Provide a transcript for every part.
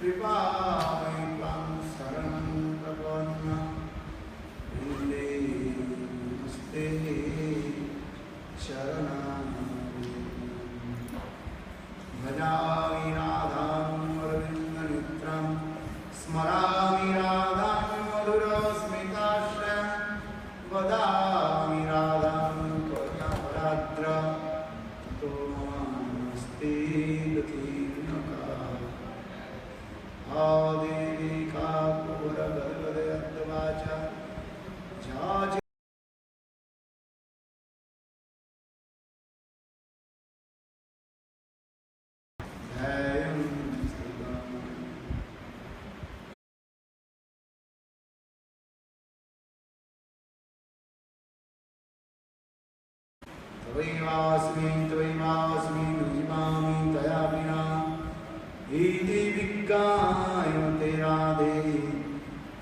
कृपामयित्वां शरणं प्रपन्ना वन्दे नमस्ते शरणागतं। भजामि राधां वरविन्दनेत्रं स्मरामि राधां मधुरस्मिताश्रयं वदामि राधां करुणाभराद्र ततो नमस्ते गतिर्नका आदेवी काकुरगदगदयद्वाचा जाज त्वयिवास्मि जीवामि तया विना इति विज्ञायते राधे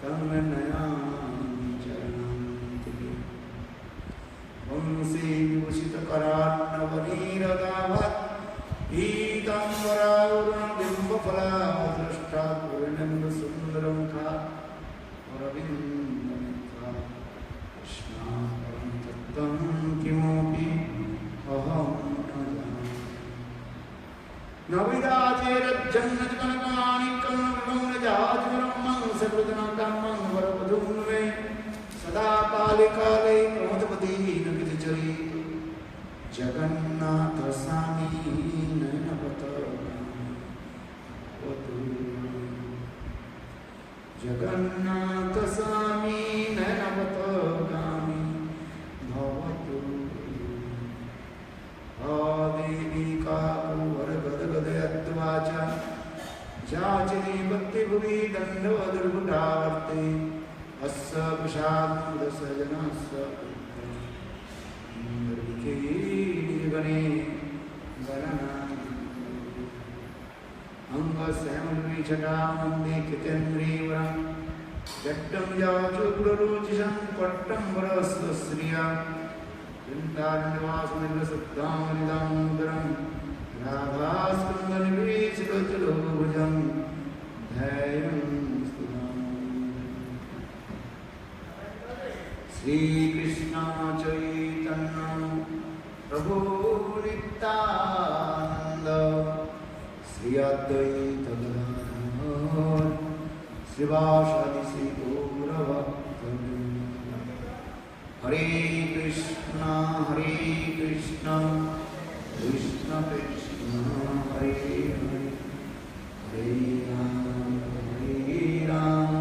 तं नयामि चरणं ते। वंशी विभूषितकरार्णवनीरदाभत् पीताम्बरावरुणबिम्बफलादृष्टा पूर्णेन्दुसुन्दरमुखा अरविन्दनेत्रा कृष्णापरं तत्त्वं किमपि अहं न जानामि। न विदाचेरज्जन्मजनकानिकं विमोहनजाजवरं सर्वजनकामं वरवधूं मे सदा काले काले प्रमथपति न विधिचरी जगन्नाथ स्वामी नयनपतवतु। जगन्नाथ स्वामी नयनपतगामी भवतु। आदेवी काकुवरगदगदयद्वाचा जाचनी भक्तिभुवि दण्डवदुर्भुटावर्ते अस्य प्रसादमुदसजनस्य गणे अंगस्यमन्विषटामन्दे कृतेन्द्रीवरं जट्टं याचुकुलरुचिषं पट्टं वरस्वश्रिया चिन्तारण्यवासनिर्वसुद्धामनिदामुदरं राधास्कन्दनिवेशितचलोभुजं धैर्यं श्रीकृष्ण चैतन्य प्रभु नित्यानंद श्री अद्वैत गदाधर श्रीवासादि श्री गौरभक्तवृंद। हरे कृष्ण कृष्ण कृष्ण हरे हरे हरे राम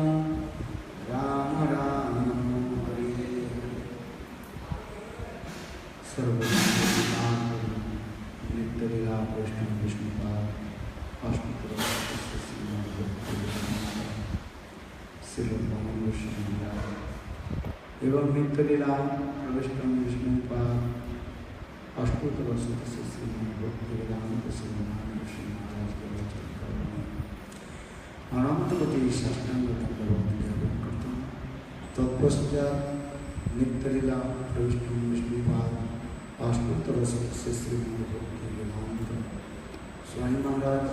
राम राम नित्यलीला कृष्ण विष्णुपाद अष्टोत्तरलीला एवं नित्यलीला कृष्ण विष्णुपाद अष्टोत्तर श्रीमद्भक्तिवेदांत महाराज के वचन अनंतवती साष्टांग करता तत्पश्चात नित्यलीला कृष्ण विष्णुपाद अष्टोत्तर से श्रीमद्भक्तिवेदांत Swami Maharaj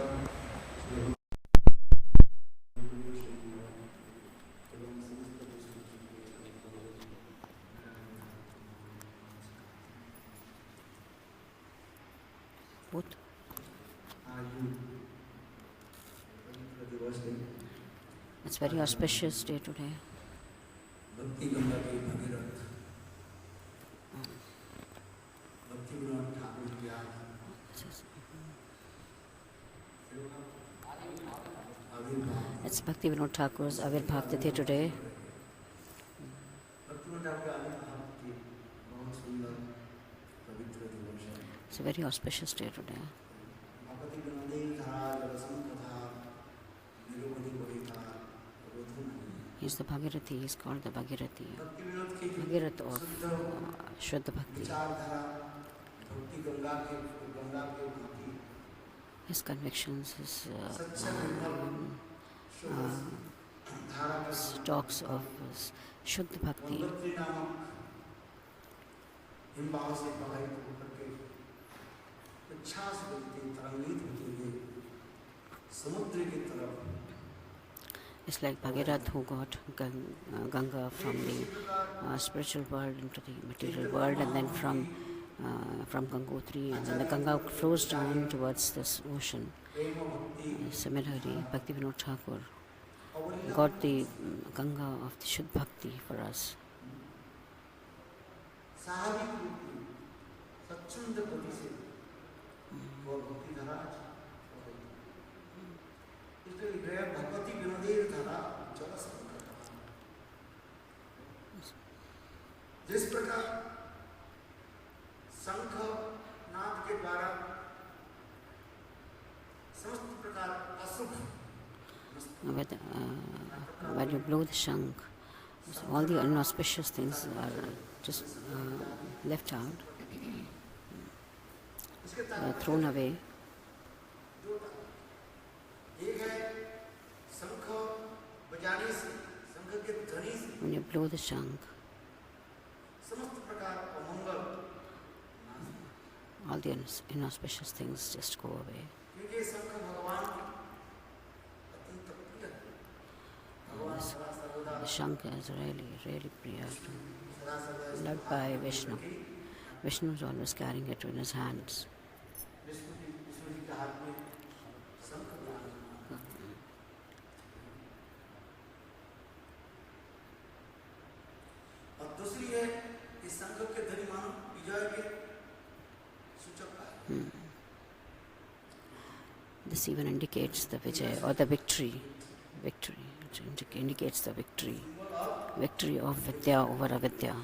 It's very auspicious day today. Bhaktivinoda के भगीरथ Bhaktivinoda Thakur की आज It's Bhaktivinoda Thakur's Avirbhav Tithi today. It's a very auspicious day today. He's the Bhagirathi, he's called the Bhagirathi. Bhagirath of Shuddha Bhakti. His convictions, his talks of Shuddha Bhakti. समुद्र की तरफ It's like Bhagirath who got Ganga from the spiritual world into the material world, and then from Gangotri, and then the Ganga flows down towards this ocean. Similarly, Bhaktivinoda Thakur got the Ganga of the Shuddh Bhakti for us. जिस प्रकार शंख नाद के द्वारा समस्त प्रकार अशुभ when you blow the shank, all the inauspicious things are just left out, thrown away. When you blow the shank, all the inauspicious things just go away. The Shankha is really, really priya, loved by Vishnu. Vishnu is always carrying it in his hands. This even indicates the Vijay or the victory. Victory. It indicates the victory. Victory of Vidya over Avidya.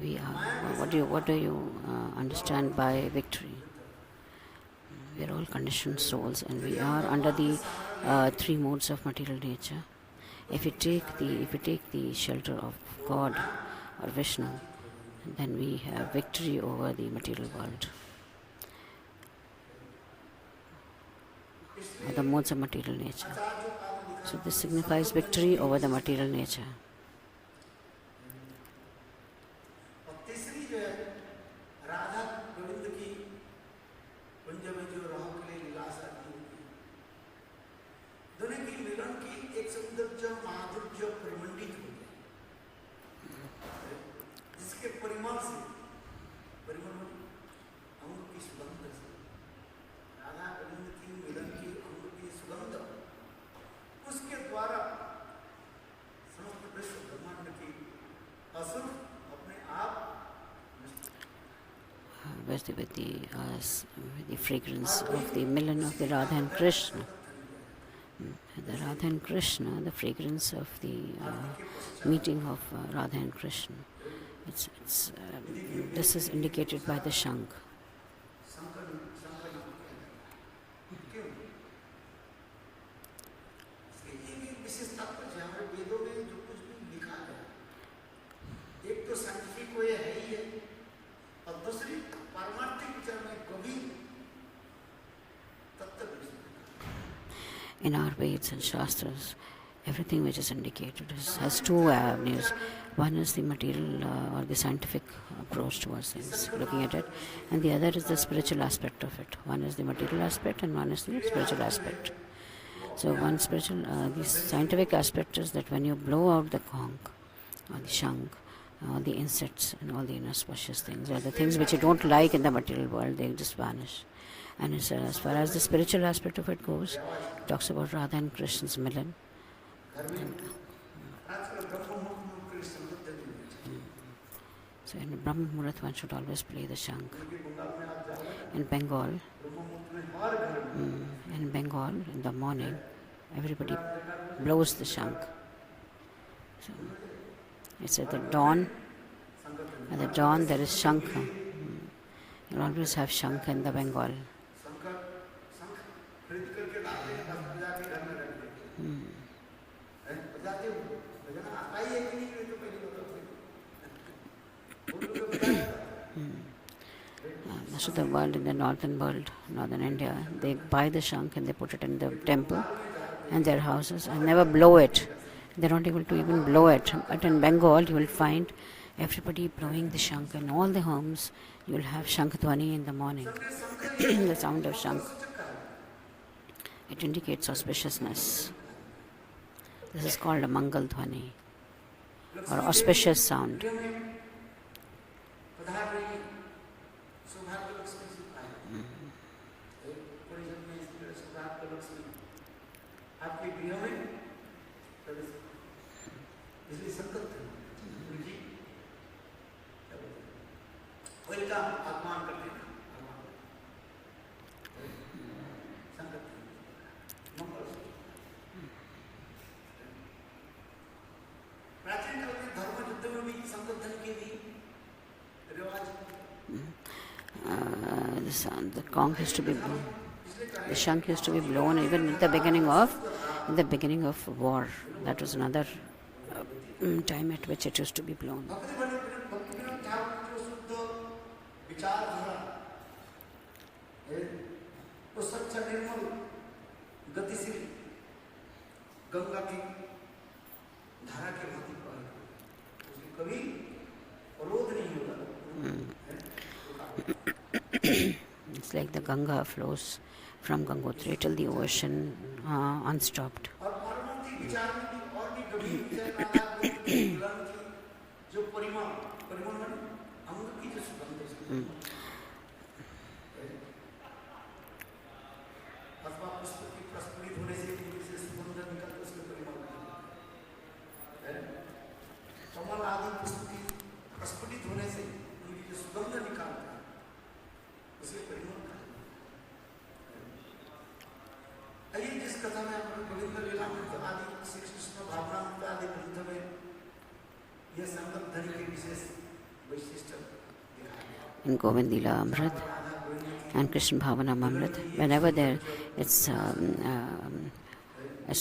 We are. What do you understand by victory? We are all conditioned souls, and we are under the three modes of material nature. If you take the shelter of God or Vishnu, then we have victory over the material world. Or the modes of material nature. So this signifies victory over the material nature. With the fragrance of the milan of the Radha and Krishna. The Radha and Krishna, the fragrance of the meeting of Radha and Krishna. This is indicated by the Shank. In our Veds and Shastras, everything which is indicated has two avenues. One is the material or the scientific approach towards things, looking at it, and the other is the spiritual aspect of it. One is the material aspect and one is the spiritual aspect. So the scientific aspect is that when you blow out the conch or the shank, all the insects and all the inauspicious things, or the things which you don't like in the material world, they just vanish. And as far as the spiritual aspect of it goes, it talks about Radha and Krishna's milan. So in Brahma Muhurat, one should always play the shank. In Bengal, in the morning, everybody blows the shank. So it's at the dawn. At the dawn, there is shankha. You'll always have shankha in the Bengal. Most of the world, in the northern India, they buy the shank and they put it in the temple and their houses and never blow it. They're not able to even blow it. But in Bengal, you will find everybody blowing the shank. In all the homes, you will have shank dhwani in the morning. The sound of shank. It indicates auspiciousness. This is called a mangal dhwani, or auspicious sound. The gong used to be blown. The shank used to be blown even at the beginning of war. That was another time at which it used to be blown. It's like the Ganga flows from Gangotri till the ocean unstopped. In Govind Lila Amrit and Krishna Bhavana Amrit, whenever it's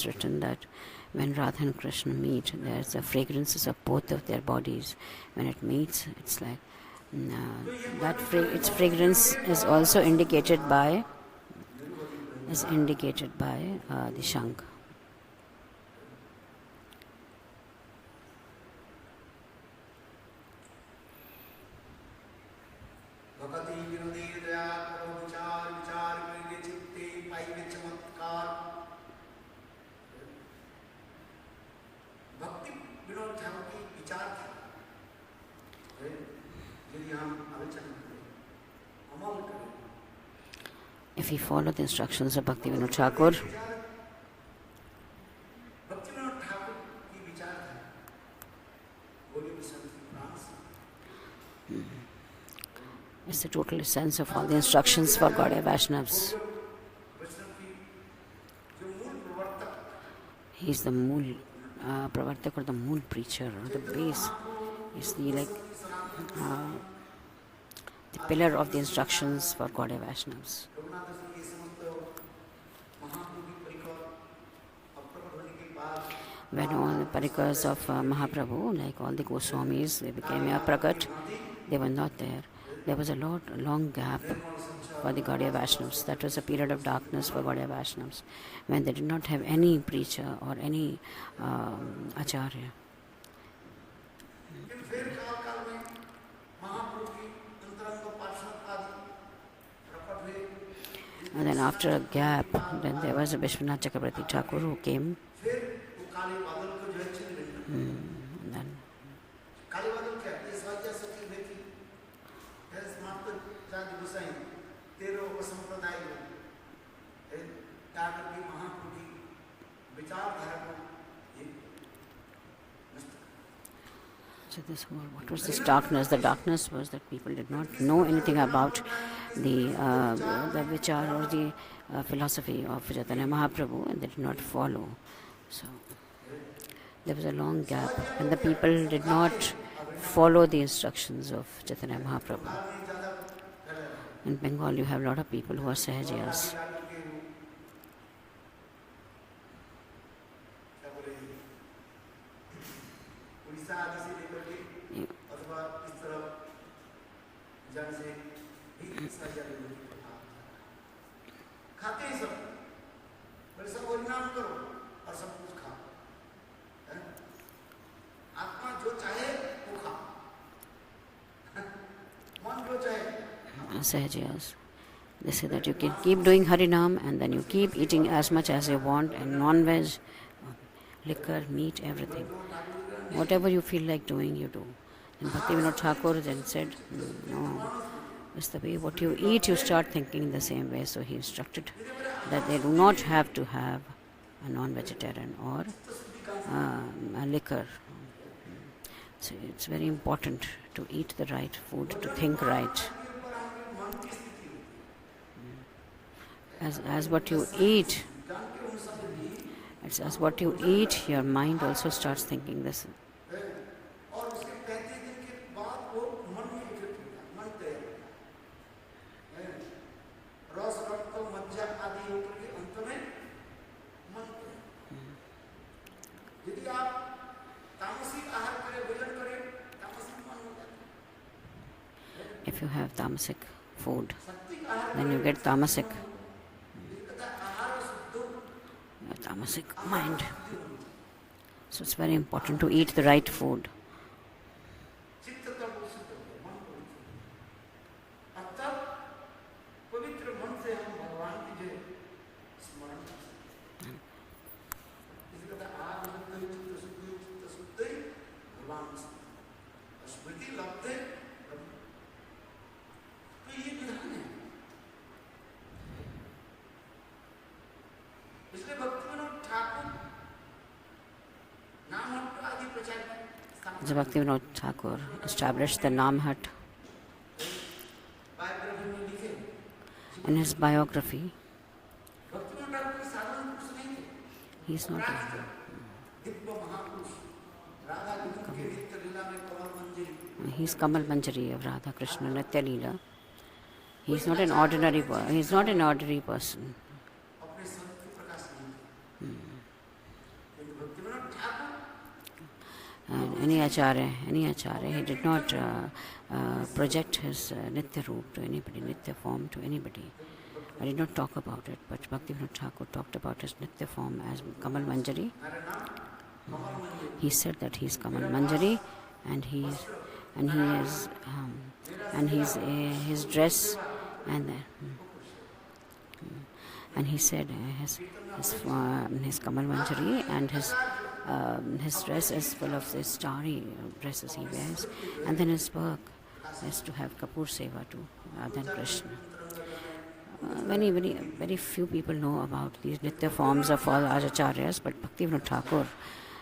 written that when Radha and Krishna meet, there's the fragrances of both of their bodies. When it meets, it's like its fragrance is also indicated by the shank. If we follow the instructions of Bhaktivinoda Thakur, it's the total essence of all the instructions for Gaudiya Vaishnavas. He is the Mool Pravartak, or the Mool preacher, or the base. He's the pillar of the instructions for Gaudiya Vaishnavas. When all the parikars of Mahaprabhu, like all the Goswamis, they became Prakat, they were not there. There was a long gap for the Gaudiya Vaishnavas. That was a period of darkness for Gaudiya Vaishnavas, when they did not have any preacher or any acharya. And then after a gap, then there was a Vishwanath Chakravarti Thakur who came. So what was this darkness? The darkness was that people did not know anything about the vichar or the philosophy of Chaitanya Mahaprabhu, and they did not follow. So there was a long gap, and the people did not follow the instructions of Chaitanya Mahaprabhu. In Bengal, you have a lot of people who are Sahajiyas. Sahajiyas. They say that you can keep doing Harinam and then you keep eating as much as you want, and non-veg, liquor, meat, everything. Whatever you feel like doing, you do. And Bhaktivinoda Thakur then said, no, it's the way what you eat, you start thinking in the same way. So he instructed that they do not have to have a non-vegetarian or a liquor. So it's very important to eat the right food, to think right. As what you eat, as what you eat, your mind also starts thinking this. और उसके 35 दिन के बाद वो मन में effect होता है, मन तैयार होता है। रस रक्त मज्जा आदि होकर के अंत में मन तैयार। यदि आप तामसिक आहार करें, भोजन करें, तामसिक मन हो जाता है। If you have tamasic food, then you get tamasic mind. So it's very important to eat the right food. So Bhaktivinoda Thakur established the Naam Hut. In his biography, he's not he's Kamal Manjari of Radha Krishna Nitya Leela. He's not an ordinary person. And any acharya, he did not project his Nitya Roop to anybody, Nitya form to anybody. I did not talk about it, but Bhaktivinoda Thakur talked about his Nitya form as Kamal Manjari. He said that he is Kamal Manjari, and his dress and he said his Kamal Manjari and his dress is full of the starry dresses he wears, and then his work is to have Kapoor Seva to Radha and Krishna. Very few people know about these Nitya forms of all Acharyas, but Bhaktivinoda Thakur,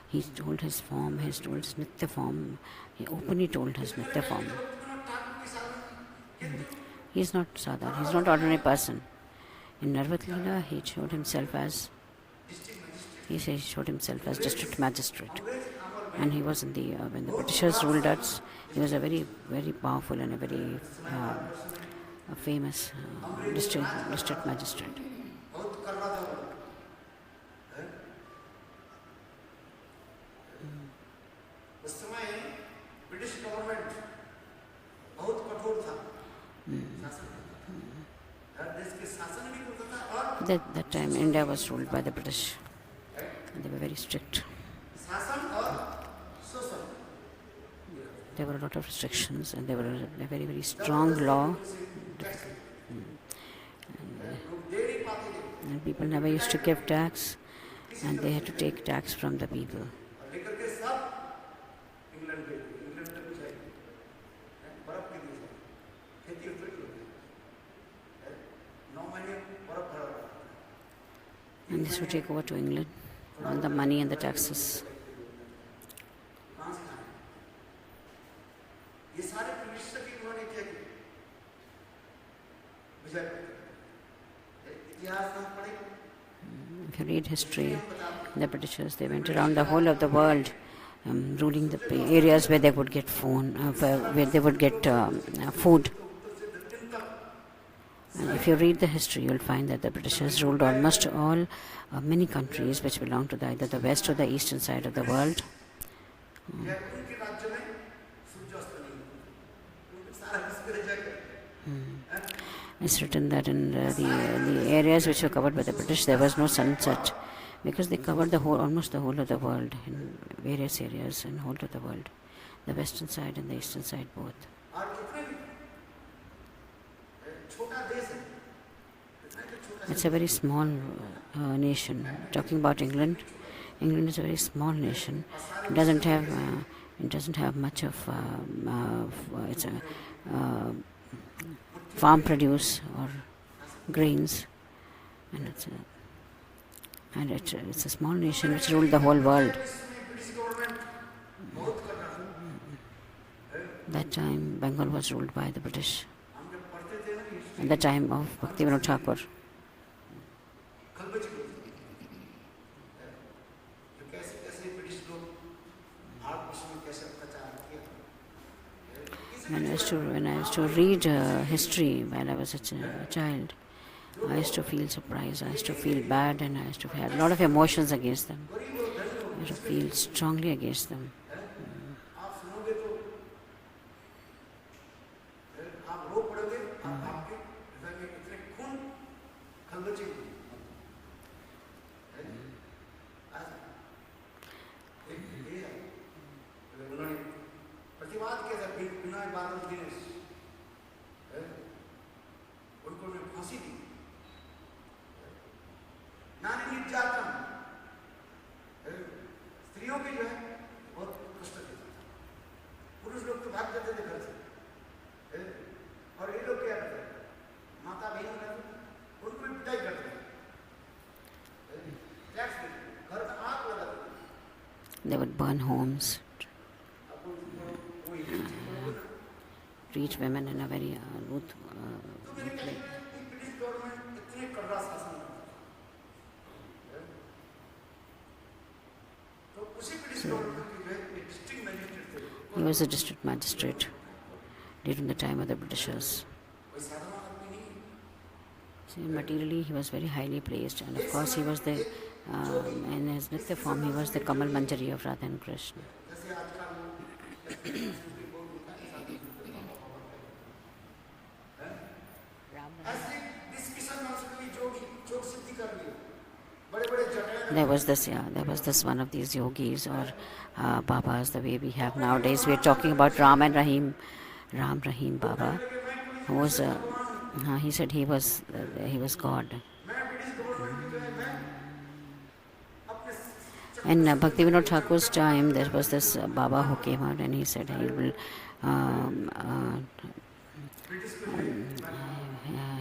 he told his form, he told his Nitya form, he openly told his Nitya form. He is not sadhar, he is not ordinary person. In Narvat Leela, he showed himself as district magistrate, and he was in the when the Britishers ruled us, he was a very, very powerful and a very famous district magistrate. That time India was ruled by the British. They were very strict. There were a lot of restrictions, and there were a very, very strong law. And people never used to give tax, and they had to take tax from the people. And this would take over to England, all the money and the taxes. If you read history, the Britishers, they went around the whole of the world, ruling the areas where they would get where they would get food. And if you read the history, you'll find that the Britishers ruled almost all many countries which belong to either the west or the eastern side of the world. It's written that in the areas which were covered by the British, there was no sunset, because they covered almost the whole of the world in various areas and whole of the world, the western side and the eastern side both. It's a very small nation. Talking about England, England is a very small nation. It doesn't have much of it's a farm produce or grains, and it's a small nation which ruled the whole world. That time Bengal was ruled by the British. At the time of Bhaktivinoda Thakur. When I used to read history while I was a child, I used to feel surprised, I used to feel bad, and I used to have a lot of emotions against them. I used to feel strongly against them. They would burn homes, treat women in a very rude way. So, he was a district magistrate during the time of the Britishers. So materially, he was very highly placed, and of course, he was the in his Nritya form, he was the Kamal Manjari of Radha and Krishna. There was this one of these yogis or Babas, the way we have nowadays. We are talking about Ram Rahim Baba, who was he said he was God. In Bhaktivinoda Thakur's time, there was this Baba who came out and he said he will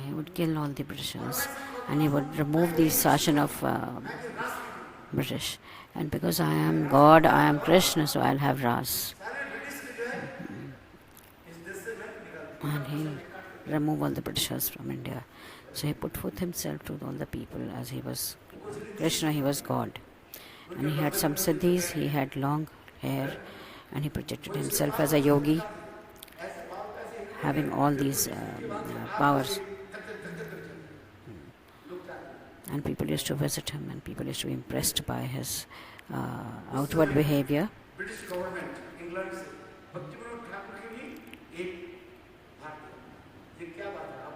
he would kill all the Britishers and he would remove the session of British. And because I am God, I am Krishna, so I'll have Ras. And he'll remove all the Britishers from India. So he put forth himself to all the people as he was Krishna, he was God. And he had some siddhis, he had long hair, and he projected himself as a yogi, having all these powers. And people used to visit him, and people used to be impressed by his outward behavior. British government, England से भक्तिविनोद ठाकुर के लिए एक भारतीय, ये क्या बात है आप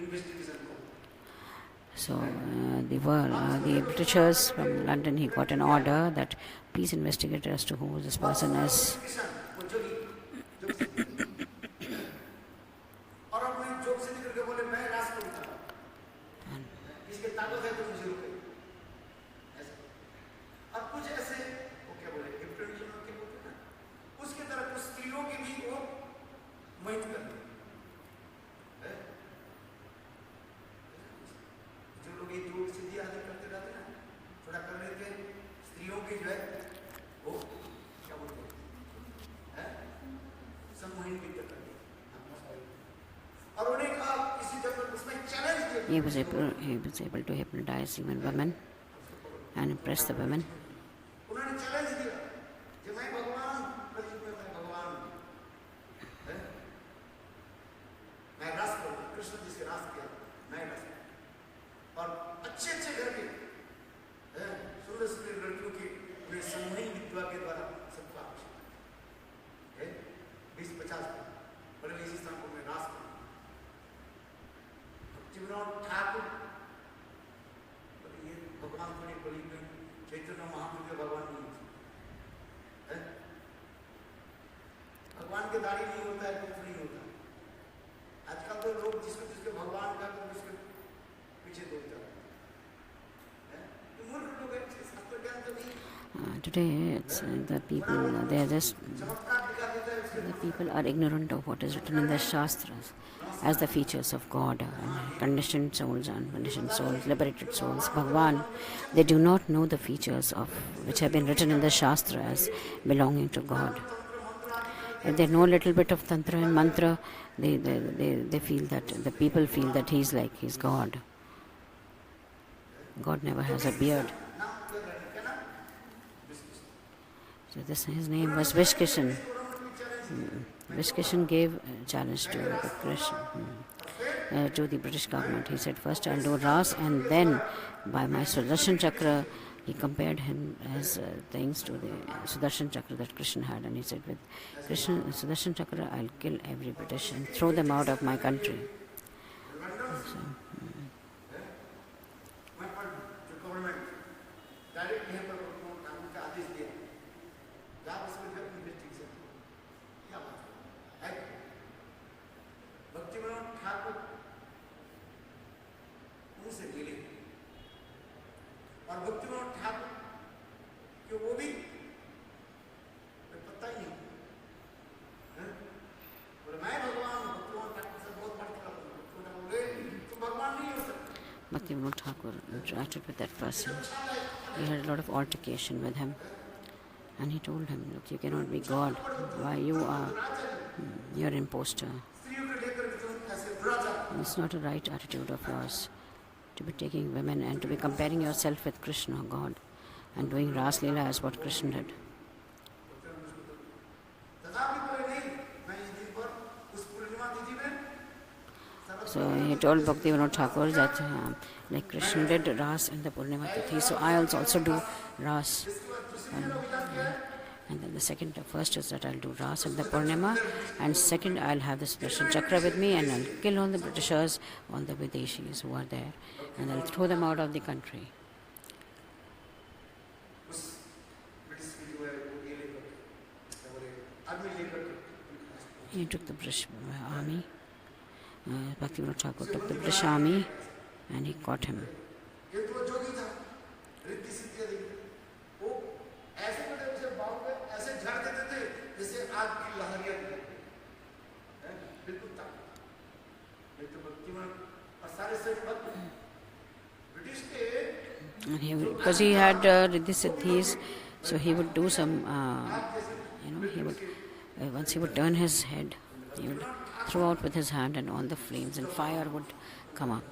इन्वेस्टिगेशन को? So the Britishers from London, he got an order that please investigate as to who this person is. He was able to hypnotize even women and impress the women. भगवान के दाढ़ी नहीं होता है, कुछ नहीं होता। आजकल तो लोग जिसके भगवान का तो उसके पीछे दो Today, it's the people, they are just, the people are ignorant of what is written in the Shastras as the features of God, and conditioned souls, unconditioned souls, liberated souls, Bhagwan. They do not know the features of which have been written in the Shastra as belonging to God. If they know a little bit of Tantra and Mantra, they feel that, the people feel that he's God. God never has a beard. So his name was Vishkishan. Vishkishan gave a challenge to the to the British government. He said, first I'll do Ras, and then by my Sudarshan Chakra, he compared him as things to the Sudarshan Chakra that Krishna had, and he said, with Sudarshan Chakra, I'll kill every British and throw them out of my country. So, Bhaktivinod Thakur उनसे मिले और भक्तिविनोद ठाकुर कि वो भी पता ही नहीं बोले मैं भगवान भक्तिविनोद ठाकुर से बहुत बढ़कर बोले तुम भगवान नहीं हो सकते. Bhaktivinoda Thakur interacted with that person. He had a lot of altercation with him, and he told him, look, you cannot be God. Why you're an imposter. It's not a right attitude of yours to be taking women and to be comparing yourself with Krishna, God, and doing Ras Leela as what Krishna did. So he told Bhaktivinoda Thakur that like Krishna did Ras in the Purnima Tithi, so I'll also do Ras. And then the first is that I'll do Ras in the Purnima, and second I'll have the Sudarshan Chakra with me, and I'll kill all the Britishers, all the Videshis who are there, and I'll throw them out of the country. He took the British army. Bhaktivinoda Thakur took the British army and he caught him. And because he had Riddhi Siddhis, so he would do some, he would, once he would turn his head, he would throw out with his hand, and all the flames and fire would come up.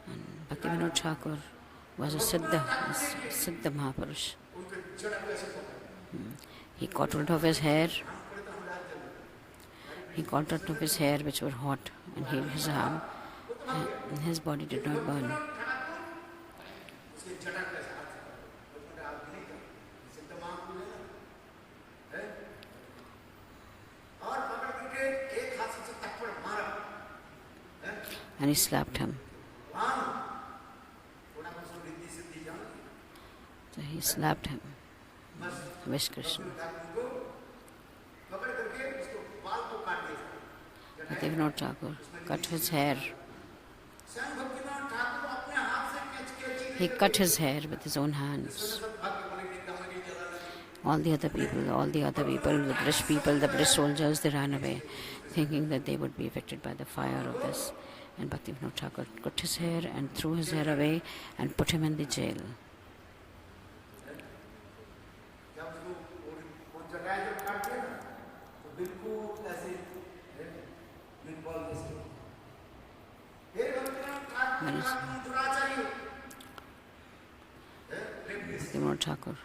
And Bhaktivinoda Thakur was a Siddha Mahapurush. He got rid of his hair. He got rid of his hair, which were hot, and his arm, and his body did not burn. And he slapped him. So he slapped him. Vishkrishna. Bhaktivinoda Thakur cut his hair. He cut his hair with his own hands. All the other people, the British people, the British soldiers, they ran away, thinking that they would be affected by the fire of this. And Bhaktivinoda Thakur cut his hair and threw his hair away and put him in the jail. Bhaktivinoda Thakur.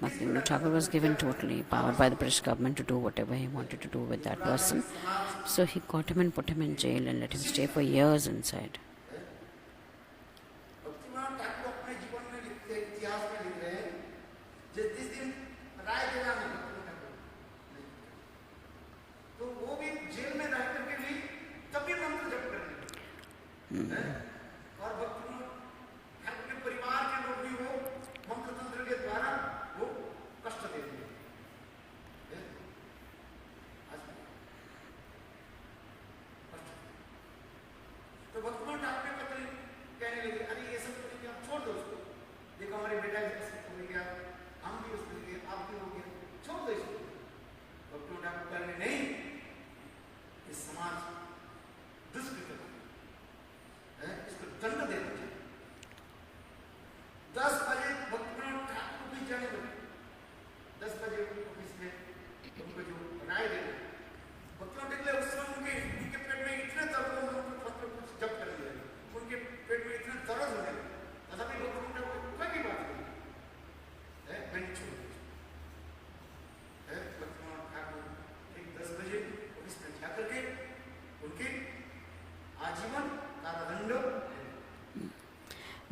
Bhaktivinoda Thakur was given totally power by the British government to do whatever he wanted to do with that person. So he caught him and put him in jail and let him stay for years inside.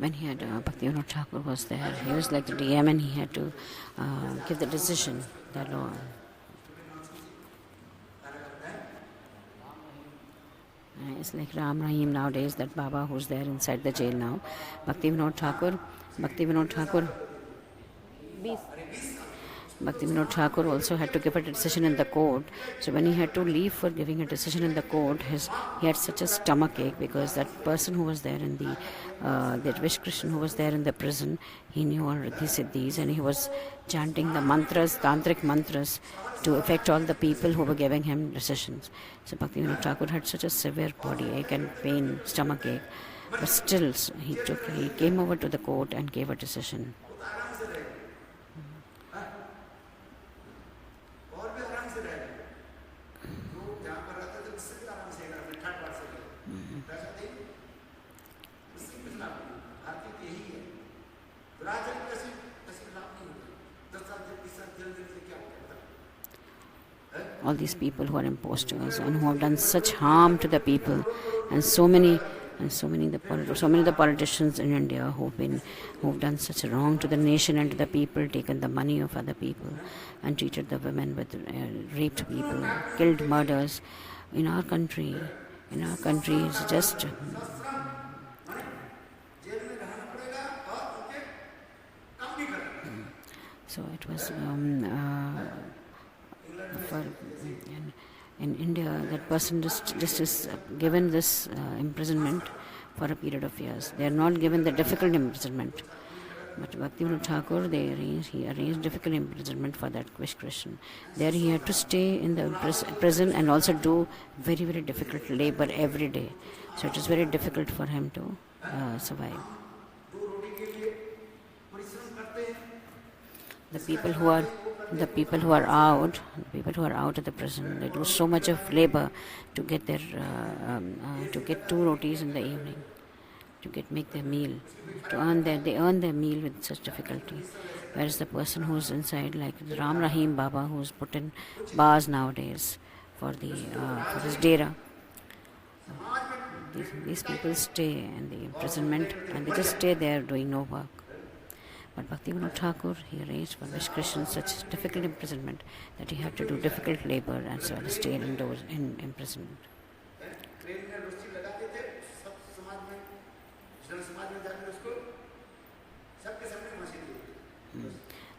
when he had Bhaktivinoda Thakur was there, he was like the DM and he had to give the decision. That law. It's like Ram Rahim nowadays, that Baba who's there inside the jail now. Bhaktivinoda Thakur, Bhaktivinoda Thakur also had to give a decision in the court. So when he had to leave for giving a decision in the court, he had such a stomach ache because that person who was there in the Vish Krishna who was there in the prison, he knew all Riddhi Siddhis and he was chanting the mantras, tantric mantras, to affect all the people who were giving him decisions. So Bhaktivinoda Thakur had such a severe body ache and pain, stomach ache, but still he came over to the court and gave a decision. All these people who are imposters and who have done such harm to the people, and so many the politicians in India who've done such wrong to the nation and to the people, taken the money of other people and treated the women with raped people, killed, murders. In our country it's just so it was in India, that person just is given this imprisonment for a period of years. They are not given the difficult imprisonment. But Bhaktivinoda Thakur, he arranged difficult imprisonment for that Vish Krishna. There he had to stay in the prison and also do very, very difficult labor every day. So it is very difficult for him to survive. The people who are out of the prison, they do so much of labor to get their to get 2 rotis in the evening, to make their meal, they earn their meal with such difficulty. Whereas the person who's inside, like Ram Rahim Baba, who's put in bars nowadays for his dera, these people stay in the imprisonment and they just stay there doing no work. But Bhaktivinoda Thakur, he arranged for Vish Krishna such difficult imprisonment that he had to do difficult labor and so stay indoors in imprisonment.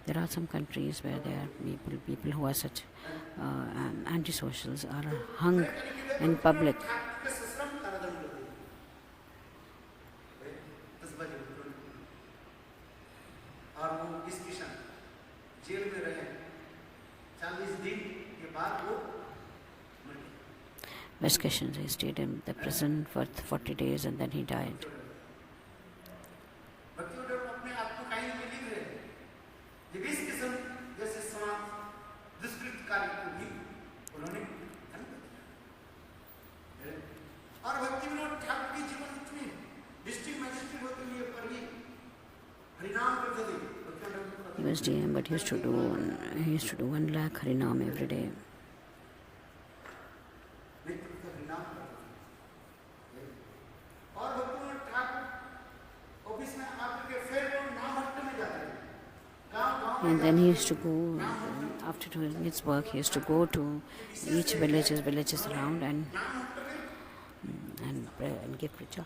There are some countries where there are people who are such antisocials are hung in public. Vish Krishna, he stayed in the prison for 40 days and then he died. He was DM, but he used to do 1 lakh Harinam every day. And then he used to go, after doing his work, he used to go to each villages around and give pracha.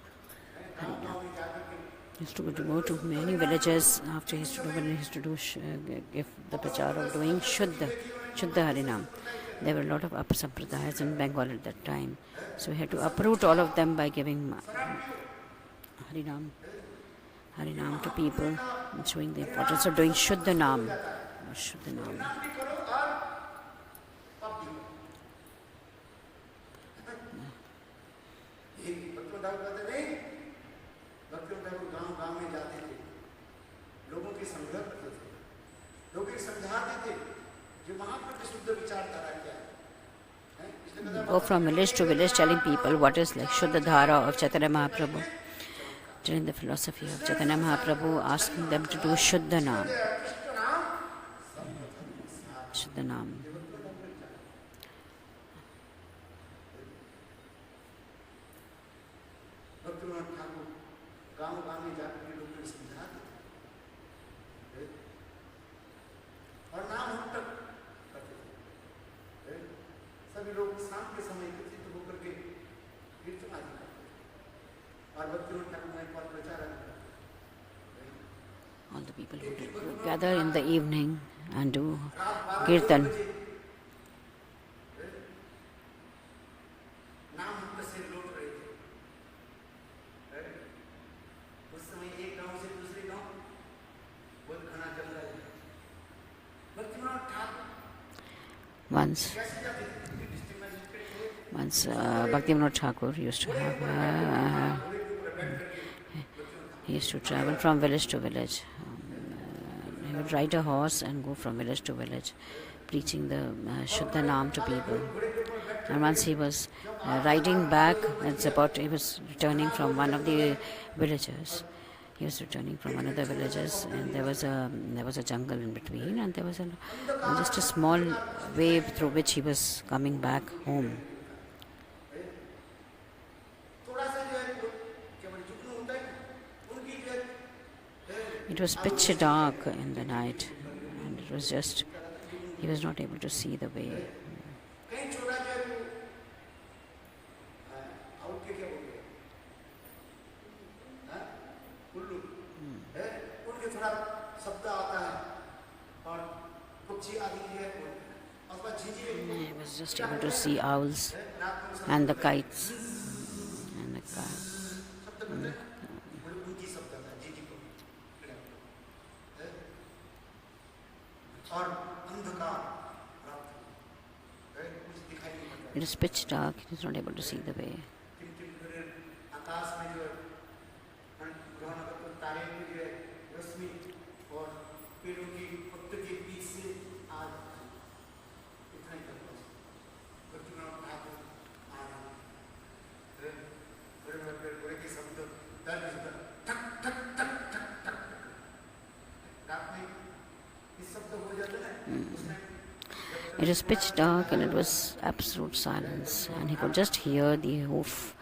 He used to go to many villages after he used to do give the prachar of doing Shuddha Harinam. There were a lot of Sampradayas in Bengal at that time. So he had to uproot all of them by giving Harinam to people and showing the importance of doing Shuddha Nam. Go from village to village telling people what is like Shuddha Dhara of Chaitanya Mahaprabhu, telling the philosophy of Chaitanya Mahaprabhu, asking them to do Shuddha Nam. Shuddha Nam. के समय चित्त होकर के कीर्तन आदि करते और भक्तिविनोद ठाकुर ने पर प्रचार आदि करते। All the people who gather in the evening and do kirtan. Once Bhaktivinoda Thakur used to have he used to travel from village to village. He would ride a horse and go from village to village, preaching the Shuddha Naam to people. And once he was riding back, he was returning from one of the villages. He was returning from one of the villages, and there was a jungle in between, and there was just a small way through which he was coming back home. It was pitch dark in the night, and it was just he was not able to see the way. He was just able to see owls and the kites and the cars. It is pitch dark, he is not able to see the way. It was pitch dark and it was absolute silence, and he could just hear the hoof,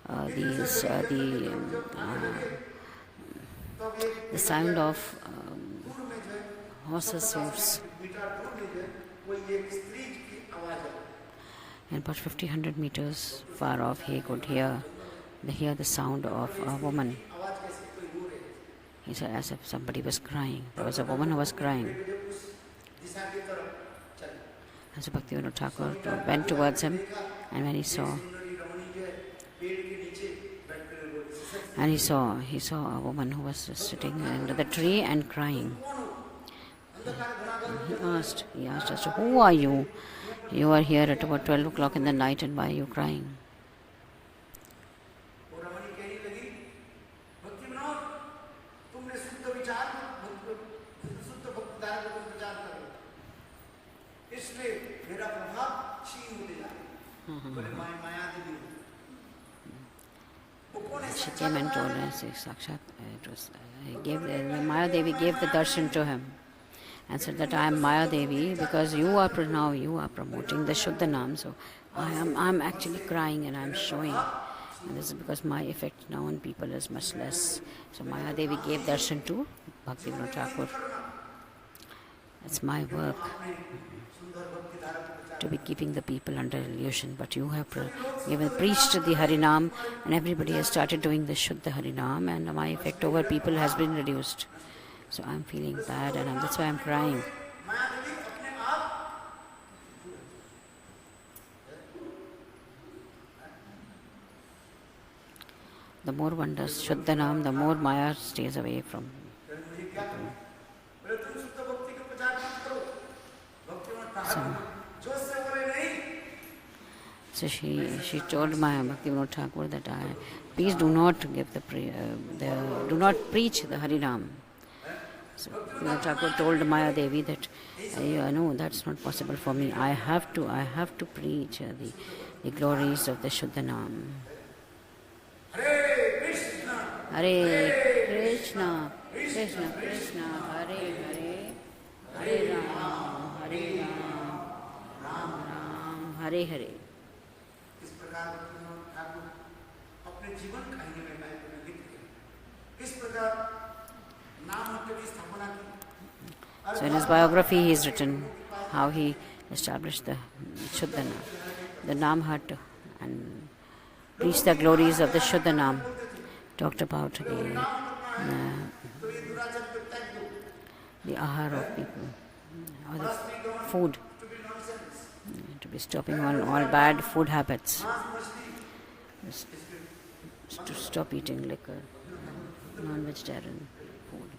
the sound of horses' hoofs. And about 100 meters far off, he could hear the sound of a woman. He said, as if somebody was crying. There was a woman who was crying. And so Bhaktivinoda Thakur went towards him, and when he saw a woman who was sitting under the tree and crying. He asked us, "Who are you? You are here at about 12 o'clock in the night, and why are you crying?" She came and told us, Maya Devi gave the darshan to him and said that I am Maya Devi because you are promoting the Shuddha Naam, so I'm actually crying and I'm showing. And this is because my effect now on people is much less. So Maya Devi gave darshan to Bhaktivinoda Thakur. It's my work to be keeping the people under illusion, but you have preached the Harinam, and everybody has started doing the Shuddha Harinam, and my effect over people has been reduced. So I'm feeling bad, and that's why I'm crying. The more one does Shuddha Naam, the more Maya stays away from people. So she told Maya Bhaktivinoda Thakur that please do not give do not preach the Harinam. So Bhaktivinoda Thakur told Maya Devi that no, that's not possible for me. I have to preach the glories of the Shuddha Naam. Hare Krishna, Krishna Krishna, Hare Hare, Hare Ram, Ram Ram, Hare Hare. So in his biography he has written how he established the Shuddha Naam. the Nam hut and preached the glories of the Shuddha Nam. Talked about the ahar of people, or the food, to be stopping all bad food habits, to stop eating liquor, non-vegetarian food.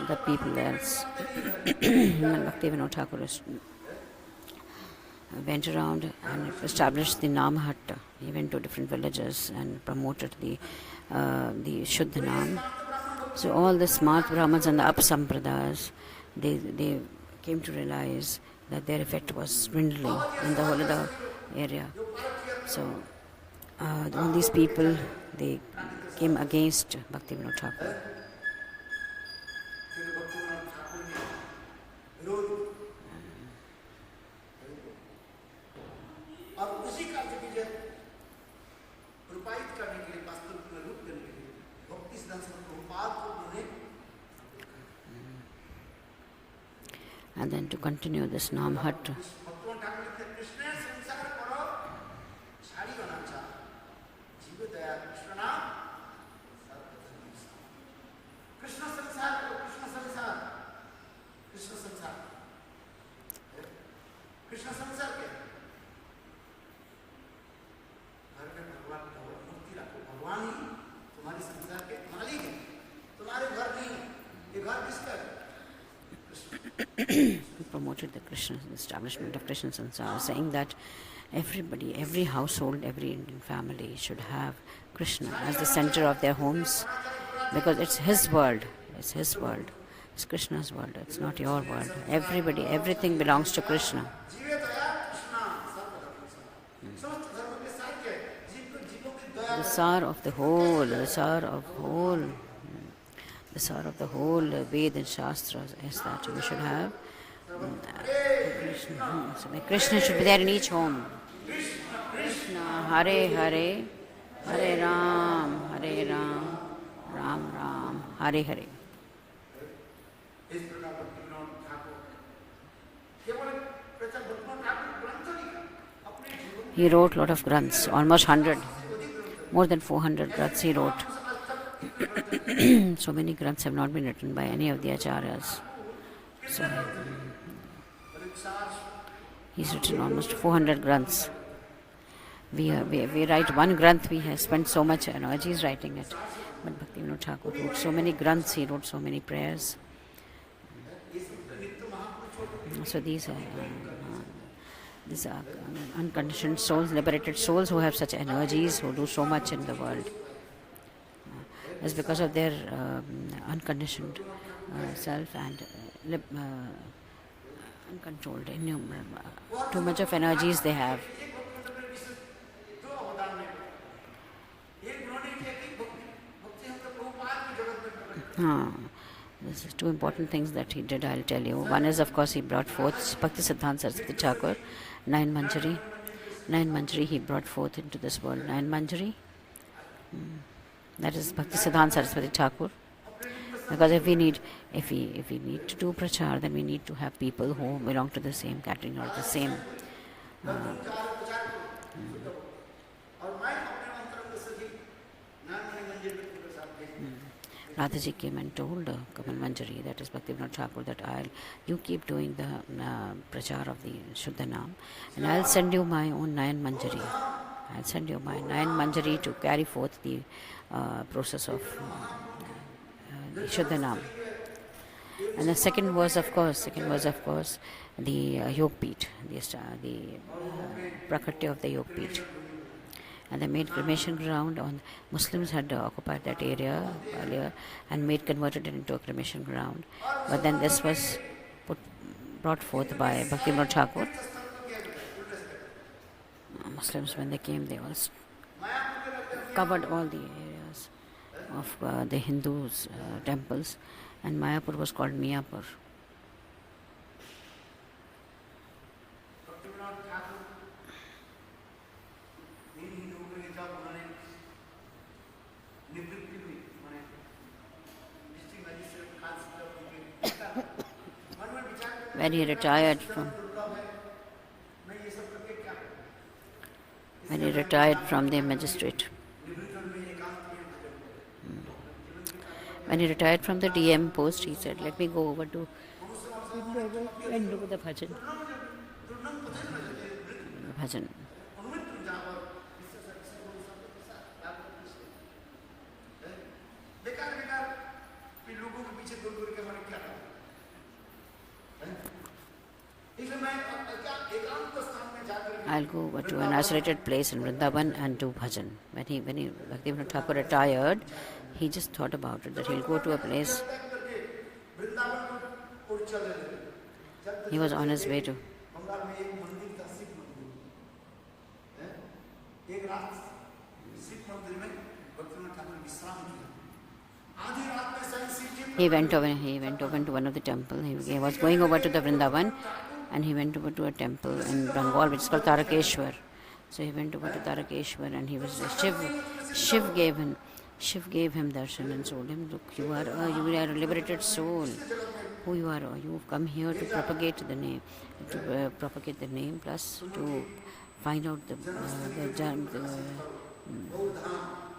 The people else, Bhaktivinoda Thakur went around and established the Nam hut. He went to different villages and promoted the Shuddha Nam. So all the smart Brahmins and the up Sampradayas, they came to realize that their effect was dwindling in the whole of the area. So all these people, they came against Bhaktivinoda Thakur. And then to continue this Nam hut, promoted the Krishna, the establishment of Krishna Sansara, saying that everybody, every household, every Indian family should have Krishna as the center of their homes, because it's his world, it's his world, it's Krishna's world, it's not your world. Everybody, everything belongs to Krishna. The sar of the whole, the sar of the whole Ved and Shastras is that we should have Krishna. So Krishna should be there in each home. Krishna, Hare Hare, Hare Ram, Ram Ram, Hare Hare. He wrote a lot of granths, almost 100, more than 400 granths he wrote. So many granths have not been written by any of the acharyas. So he's written almost 400 granths. We write one granth, we have spent so much energy writing it. But Bhaktivinoda Thakur wrote so many granths, he wrote so many prayers. So these are unconditioned souls, liberated souls who have such energies, who do so much in the world. It's because of their unconditioned self and uncontrolled, innumerable, too much of energies they have. एक भक्ति में विशेष दो अवदान में एक उन्होंने किया कि भक्ति हम तो प्रभुपाद की जगत में कर रहे हैं। This is two important things that he did, I'll tell you. One is, of course, he brought forth Bhaktisiddhanta Saraswati Thakur, Nine Manjari he brought forth into this world. Nine Manjari, that is Bhaktisiddhanta Saraswati Thakur. Because if we need to do prachar, then we need to have people who belong to the same category or the same. Radhaji came and told Kamal Manjari, that is Bhaktivinoda Thakur, that you keep doing the prachar of the Shuddha Naam, and I'll send you my own Nine Manjari. I'll send you my Nine Manjari to carry forth the process of the Shuddha Naam. And the second was, of course, the Yog Peeth, the Prakriti of the Yog Peeth. And they made cremation ground on. Muslims had occupied that area earlier and converted it into a cremation ground. But then this was brought forth by Bhaktivinoda Thakur. Muslims, when they came, they all covered all the areas of the Hindus' temples, and Mayapur was called Miyapur. When he retired from the magistrate, when he retired from the DM post, he said, let me go over to and do the bhajan. I'll go over to an isolated place in Vrindavan and do bhajan. When Bhaktivinoda Thakur retired, he just thought about it, that he'll go to a place. He was on his way to. He went over to one of the temples. He was going over to the Vrindavan, and he went over to a temple in Bengal which is called Tarakeshwar. So he went over to Tarakeshwar, and he was Shiv gave him darshan and told him, look, you are a liberated soul. Who you are? You've come here to propagate the name, plus to find out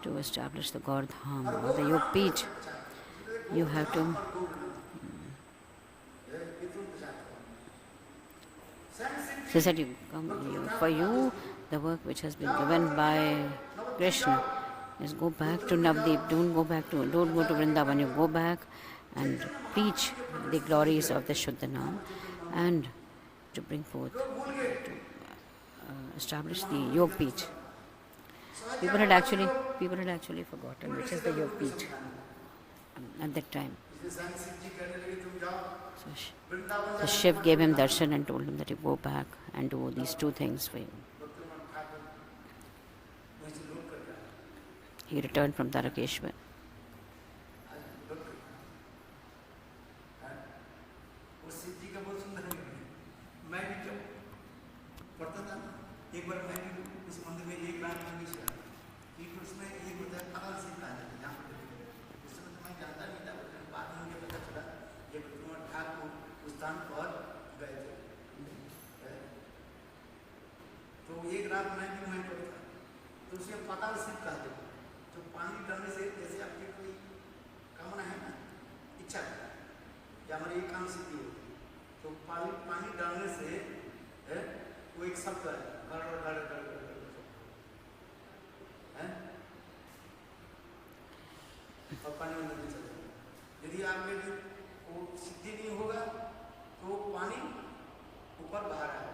to establish the Gaur Dham or the Yog Peeth. You have to. She said, for you, the work which has been given by Krishna is go back to Navdeep. Don't go to Vrindavan. You go back and preach the glories of the Shuddha Naam and to bring forth, to establish the Yog Peeth. People had actually forgotten which is the Yog Peeth at that time. So Shiv gave him darshan and told him that you go back and do these two things for you. He returned from Tarakeshwar. एक रात मैं भी वहीं पर था, तो उसे पाताल सिद्ध कहते हैं। तो पानी डालने से जैसे आपकी कोई कामना है ना, इच्छा है, या हमारी एक काम सिद्धि होती है, तो पानी डालने से वो एक शब्द है, और पानी में नहीं चलता। यदि आप में वो सिद्धि नहीं होगा, तो पानी ऊपर बाहर आएगा।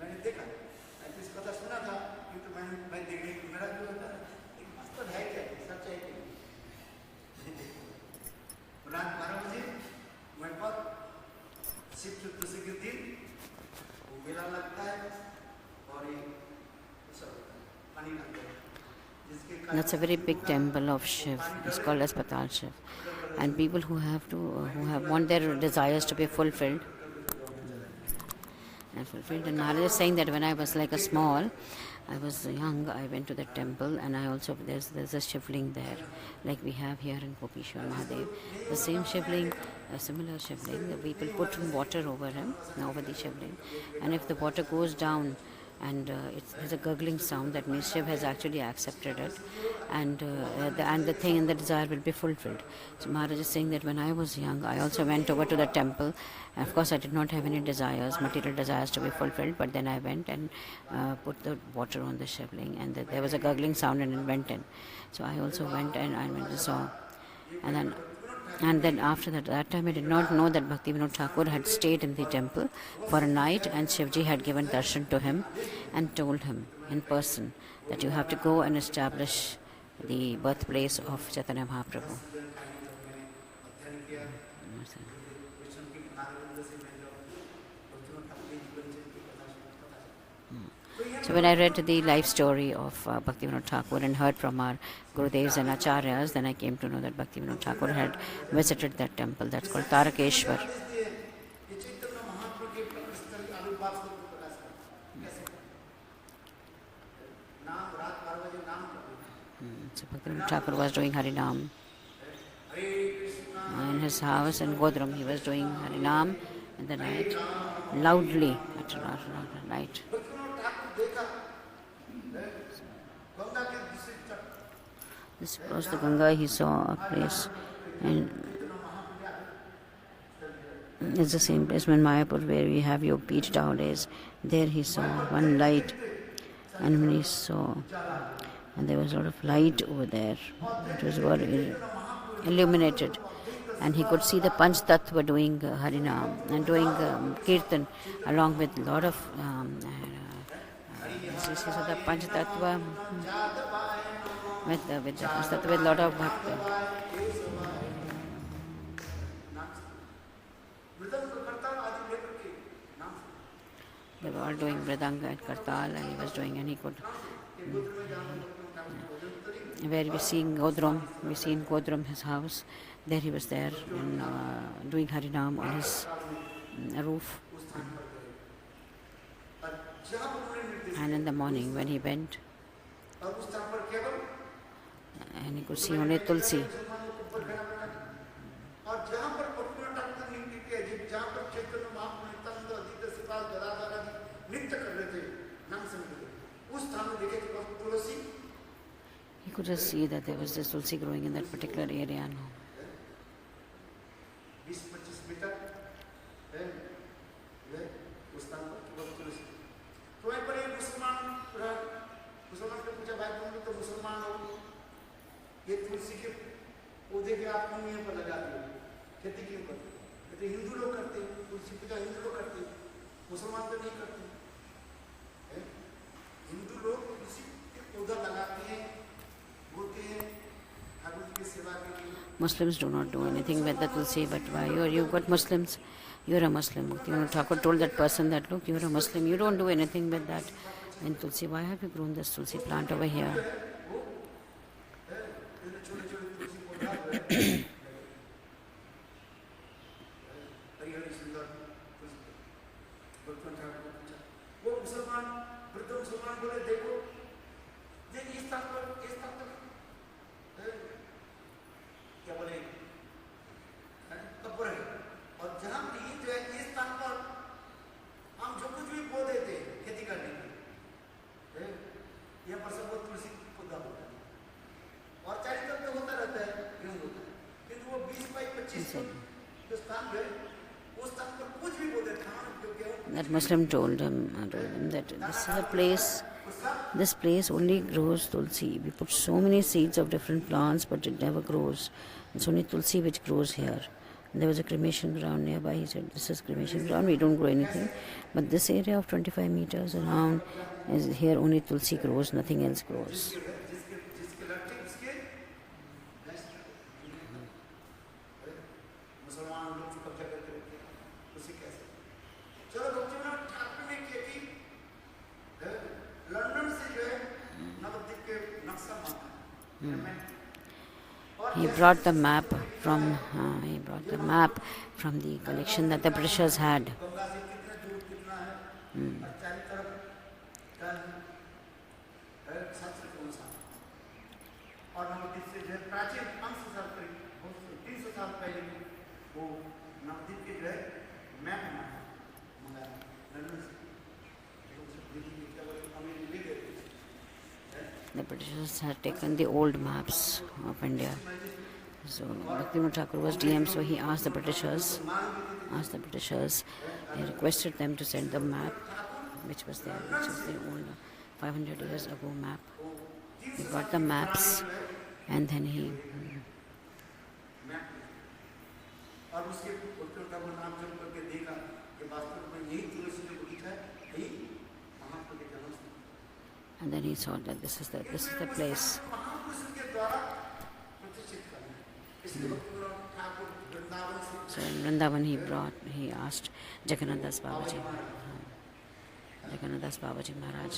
मैंने देखा, मैंने इस कथा सुना था, किंतु मैं देखने को मेरा जो होता है, एक वास्तव है क्या, सच है क्या? रात 12 That's a very big temple of Shiv. It's called as Patal Shiv. And people who have want their desires to be fulfilled and fulfilled. And Maharaj is saying that when I was like I was young, I went to the temple, and I also there's a shivling there, like we have here in Kopishwar Mahadev. The same shivling, a similar shivling. The people put water over him, over the shivling, and if the water goes down, and it's a gurgling sound, that means Shiv has actually accepted it, and the thing and the desire will be fulfilled. So Maharaj is saying that when I was young, I also went over to the temple. Of course, I did not have any desires, material desires to be fulfilled, but then I went and put the water on the shivling, and there was a gurgling sound, and it went in. So I also went and I went and saw, and then after that time I did not know that Bhaktivinoda Thakur had stayed in the temple for a night, and Shivji had given darshan to him and told him in person that you have to go and establish the birthplace of Chaitanya Mahaprabhu. So when I read the life story of Bhaktivinoda Thakur and heard from our Gurudevs and Acharyas, then I came to know that Bhaktivinoda Thakur had visited that temple. That's called Tarakeshwar. So Bhaktivinoda Thakur was doing Harinam. In his house in Godram, he was doing Harinam in the night, loudly at night. This across the Ganga, he saw a place, and it's the same place in Mayapur where we have your beach nowadays. There he saw one light, and when he saw, and there was a lot of light over there, it was very illuminated, and he could see the Panch Tattva doing Harinam and doing Kirtan along with a lot of so the Panch Tattva with a lot of bhakti. They were all doing Mridanga and Kartal, and he was doing, and he could. Where we see in Godram, his house, there he was there and doing Harinam on his roof. And in the morning when he went, and he could see only Tulsi. He could just see that there was this Tulsi growing in that particular area. ये तुलसी के पौधे के आप क्यों यहाँ पर लगाते हो, खेती क्यों करते हो? कहते हिंदू लोग करते हैं, तुलसी पूजा हिंदू लोग करते हैं, मुसलमान तो नहीं करते। हिंदू लोग तुलसी के पौधा लगाते हैं, बोते हैं ठाकुर जी की सेवा के लिए। Muslims do not do anything with the tulsi, but why? You've got Muslims, you're a Muslim. Thakur told that person that, look, you're a Muslim, you don't do anything with that in tulsi. Why have you grown this tulsi plant over here? That Muslim told him that this place only grows tulsi. We put so many seeds of different plants, but it never grows. It's only tulsi which grows here. And there was a cremation ground nearby. He said, this is cremation ground, we don't grow anything. But this area of 25 meters around, is here only tulsi grows, nothing else grows. He brought the map from the collection that the Britishers had. Ganga से कितने दूर कितना है और चारों तरफ शास्त्र के अनुसार और नवद्वीप से जो प्राचीन 500 साल करीब 300 साल पहले वो नवद्वीप के जो है मैप मंगाया लंदन से The Britishers had taken the old maps of India. So Bhaktivinoda Thakur was DM, so he asked the Britishers, he requested them to send the map, which was there, which is the old 500 years ago map. He got the maps, and then he और उसके भक्तियों का नाम जब करके देखा कि वास्तव में यही तुलसी जो बगीचा है यही महाप्रभु के जन्म स्थान and then he saw that this is the place. महापुरुष के द्वारा प्रतिष्ठित करना इसलिए भक्तिविनोद ठाकुर वृंदावन से So in Vrindavan he asked Jagannath Das Babaji Maharaj.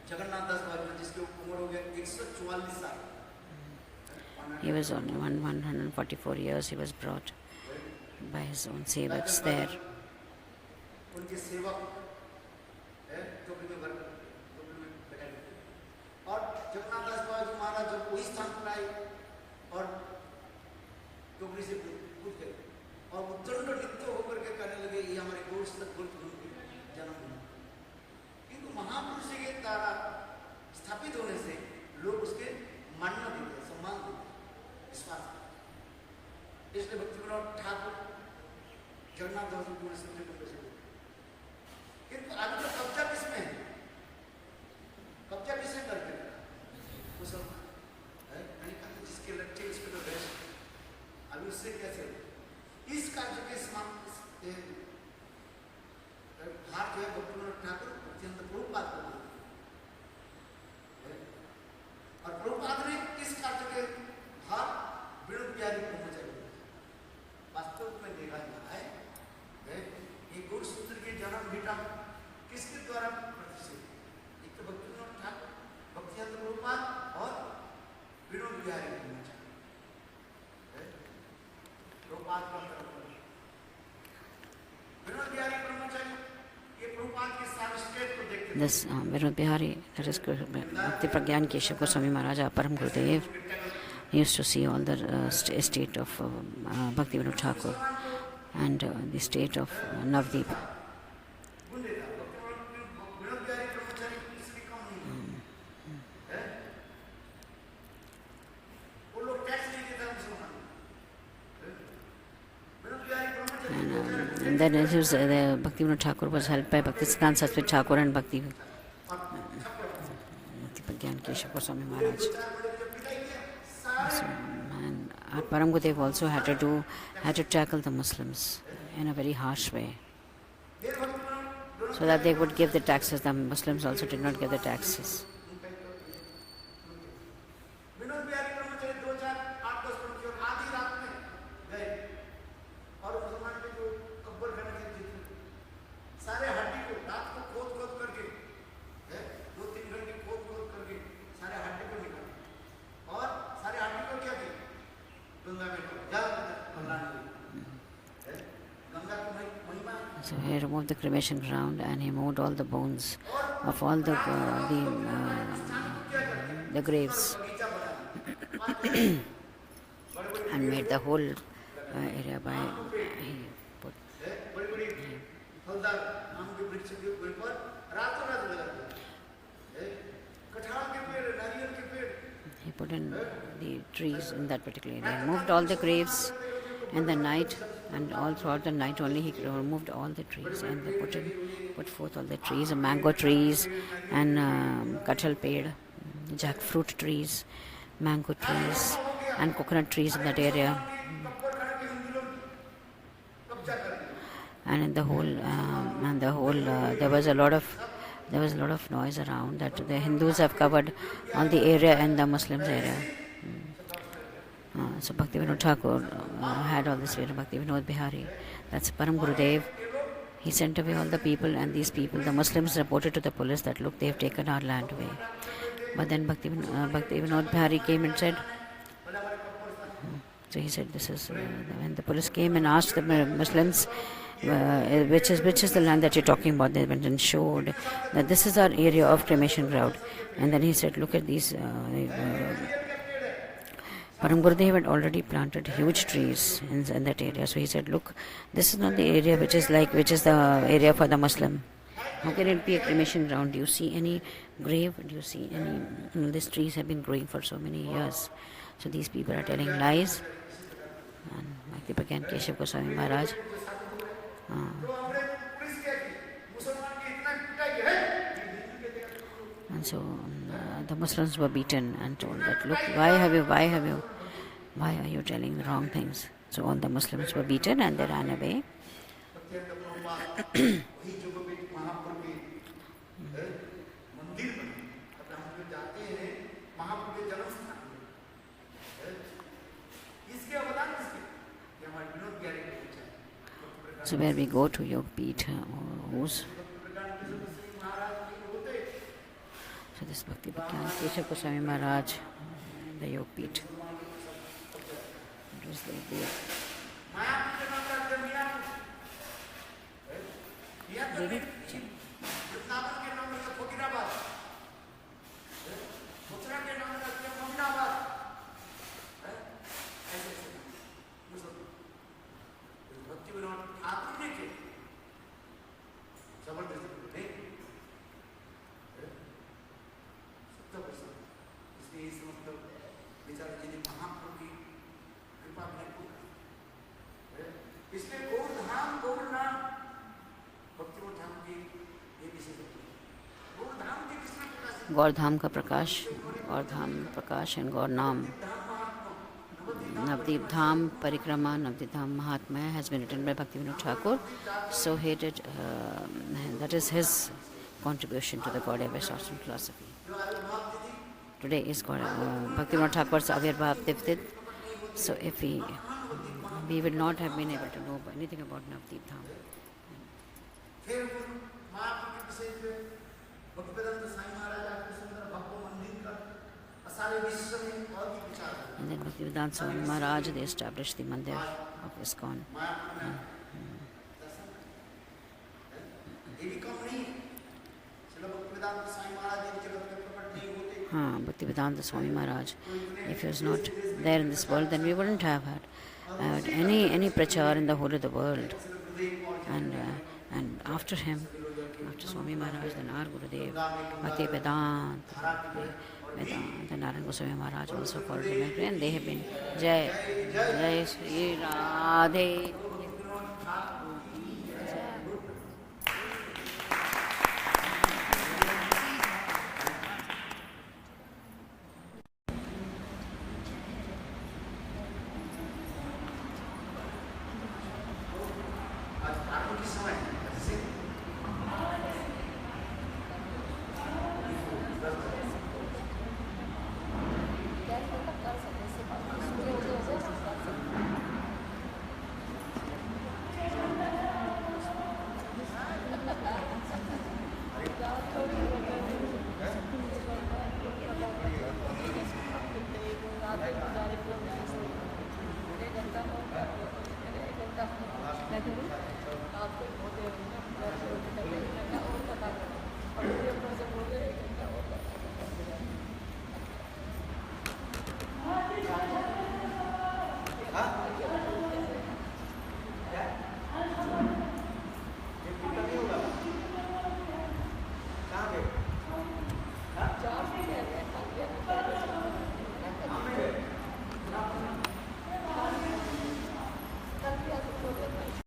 Jagannath दास बाबा जिसकी उम्र हो गया 144 साल He was on 144 years. He was brought by his own sevaks there. उनके सेवक टोपी में भर टोपी में बैठाए और जगन्नाथ दास बाबा महाराज जब वही स्थान पर आए और टोपी से कूद गए और वो दंड नृत्य होकर के कहने लगे ये हमारे गोष्ठ तक जन्म हुआ किंतु महापुरुष के द्वारा स्थापित होने से लोग उसके मान्यता देते सम्मान देते विश्वास इसलिए भक्तिविनोद ठाकुर जगन्नाथ दास को समझे को कैसे किंतु अभी तो कब्जा किसमें है कब्जा किसने करके वो सब मैंने कहा जिसके लट्ठे उसके तो बेस्ट अभी उससे कैसे इस कार्य के समाप्त भार जो है भक्तिविनोद ठाकुर अत्यंत प्रभुपाद को और प्रभुपाद ने इस कार्य के भार विणु बिहारी ब्रह्मचारी वास्तव में देखा जाता है ये गुणसूत्र के जन्म बेटा किसके द्वारा प्रतिष्ठित एक तो भक्तिविनोद ठाकुर भक्तिचंद्र प्रभुपाद और विणु बिहारी ब्रह्मचारी प्रभुपाद का विणु बिहारी ब्रह्मचारी ये प्रभुपाद के सारे स्टेट को देखते This Vinod Bihari, that is Bhakti Pragyan Keshav Goswami Maharaj, Param Gurudev, he used to see all the estate of Bhaktivinoda Thakur and the state of Navdeep. And then it was, Bhaktivinoda Thakur was helped by Bhaktisiddhanta Saraswati Thakur and Bhakti Pragyan Keshav Goswami Maharaj. So, and Param Gurudev also had to tackle the Muslims in a very harsh way, so that they would give the taxes. The Muslims also did not give the taxes. So he removed the cremation ground and he moved all the bones of all the graves and made the whole area by he put in the trees in that particular area. He moved all the graves in the night, and all throughout the night only he removed all the trees and they put forth all the trees, mango trees and kathal ped, jackfruit trees, mango trees and coconut trees in that area. And in the whole there was a lot of noise around that the Hindus have covered all the area and the Muslims area. So Bhaktivinoda Thakur had all this with Bhaktivinoda Bihari. That's Param Gurudev. He sent away all the people, and these people, the Muslims, reported to the police that look, they have taken our land away. But then Bhaktivinoda Bihari came and said, so he said, this is when the police came and asked the Muslims, which is the land that you're talking about. They went and showed that this is our area of cremation ground. And then he said, look at these. Param Gurudev had already planted huge trees in that area. So he said, look, this is not the area which is the area for the Muslim. How can it be a cremation ground? Do you see any grave? Do you see any? These trees have been growing for so many years. So these people are telling lies. And Bhakti Pragyan Keshav Goswami Maharaj. And so the Muslims were beaten and told that, look, why are you telling the wrong things? So all the Muslims were beaten and they ran away. So where we go to Yog Peeth, so this Bhakti Pragyan Keshav Goswami Maharaj, the Yog Peeth. It was there. Gaurdham ka Prakash, Gaurdham Prakash and Gaurnam. Navdeep Dham Parikrama, Navdeep Dham Mahatmya has been written by Bhaktivinoda Thakur. So he did, that is his contribution to the Gaudiya Vaishnava philosophy. Today is Bhaktivinoda Thakur's Avirbhav Divdid. So if we would not have been able to know anything about Navdeep Dham. And then Bhaktivedanta Swami Maharaj, they established the mandir of ISKCON. Bhaktivedanta Swami Maharaj, if he was not there in this world, then we wouldn't have had any prachar in the whole of the world. And after him, after Swami Maharaj, then our Gurudev, Bhaktivedanta, and Narayana Goswami Maharaj also followed him, and they have been Jai Shri Radhe.